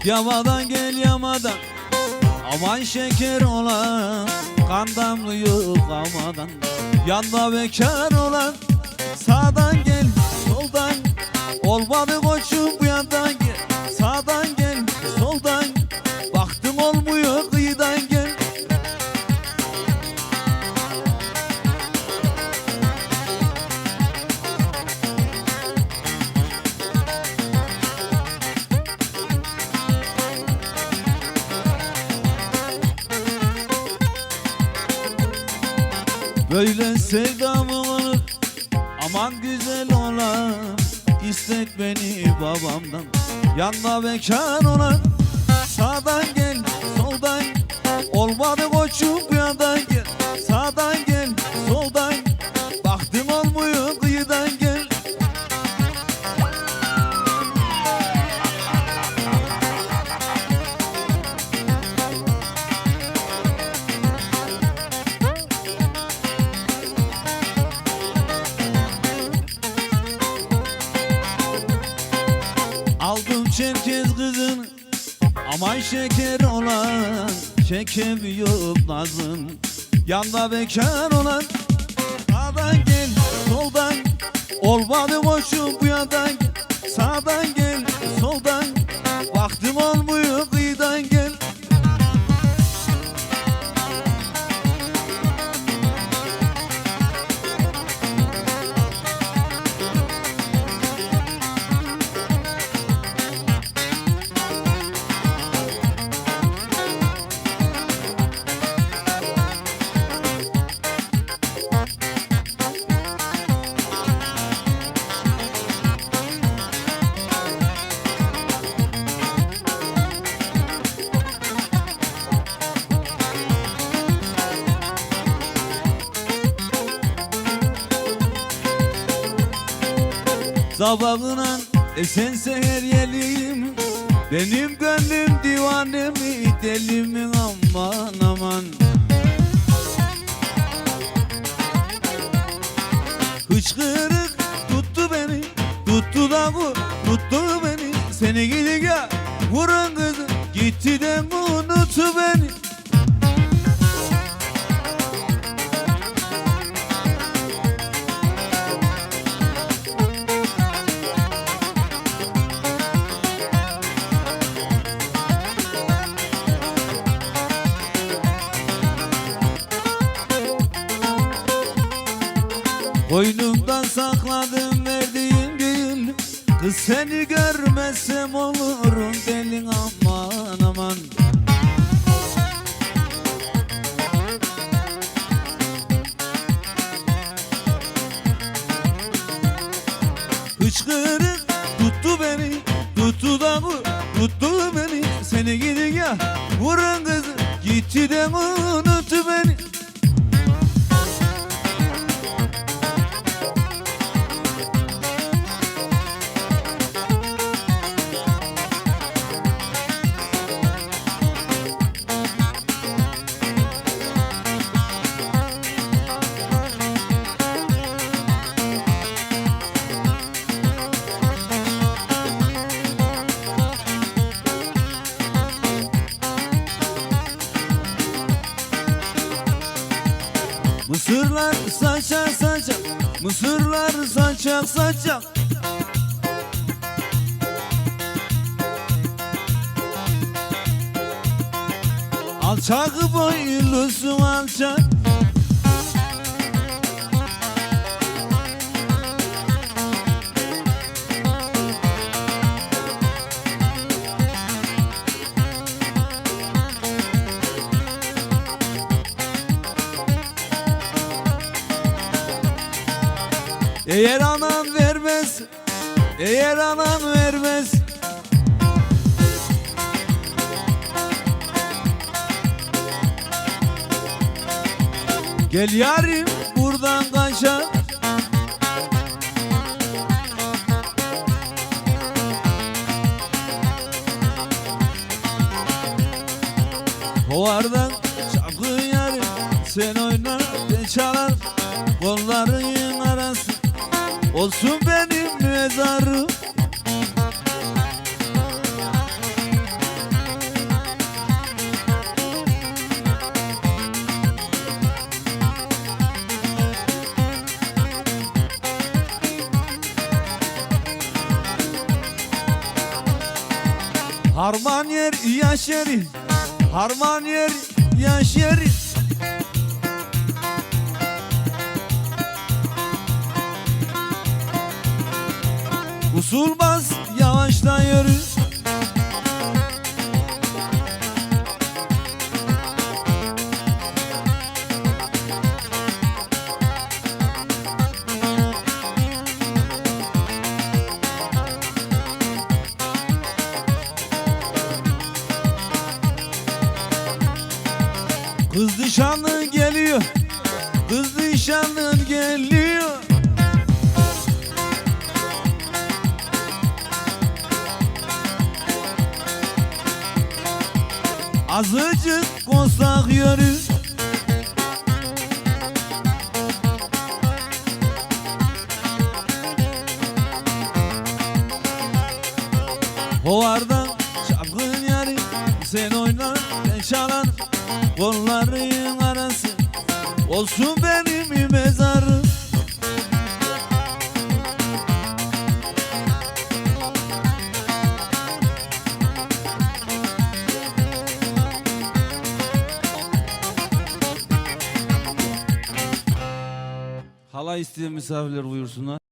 Yamadan gel yamadan, aman şeker olan, kan damlıyor kamadan. Yanda bekar olan, sağdan gel soldan, olmadı koçum bu yandan gel. Sağdan gel soldan, baktım olmuyor kıyıdan gel. Böyle sevdam olur, aman güzel olan, istek beni babamdan. Yanına bekar olan, sağdan gel soldan, olmadı koçum bu yandan gel. Sağdan gel soldan, baktım olmuyor kıyıdan gel. Aldım Çerkez kızını, aman şeker olan, çekemiyor nazın. Yanda bekar olan, sağdan gel soldan, olmadı koşum bu yandan gel. Sağdan gel soldan, baktım olmuyor kıyıdan gel. Sabahına esense her yelim, benim gönlüm divanemi, delimin aman aman. Hıçkırık tuttu beni, tuttu da vur, tuttu beni. Seni gidi ya vurun kızı, gitti de unuttu beni. Koynumdan sakladım verdiğim gül, kız seni görmezsem olurum delin aman aman. Hıçkırık tuttu beni, tuttu da vur, tuttu beni. Seni gidin ya vurun kızı, gitti de unuttu beni. Mısırlar saçak saçak, mısırlar saçak saçak. Alçak boylusun alçak. Eğer anan vermez, eğer anan vermez, gel yarim buradan kaçar. Kovardan çapkın yarim, sen oynar ben çalar. Kolların arası olsun benim mezarım. Harman yer yaş yeri, harman yer yaş yeri. Usul bas yavaşla yürü. Kız nişanlın geliyor, kız nişanlın geliyor. Azıcık konsak yürü. Hovardan çapkın yari, sen oynar ben çalan. Kolların arası olsun benim mezarım. Halay isteyen misafirler buyursunlar.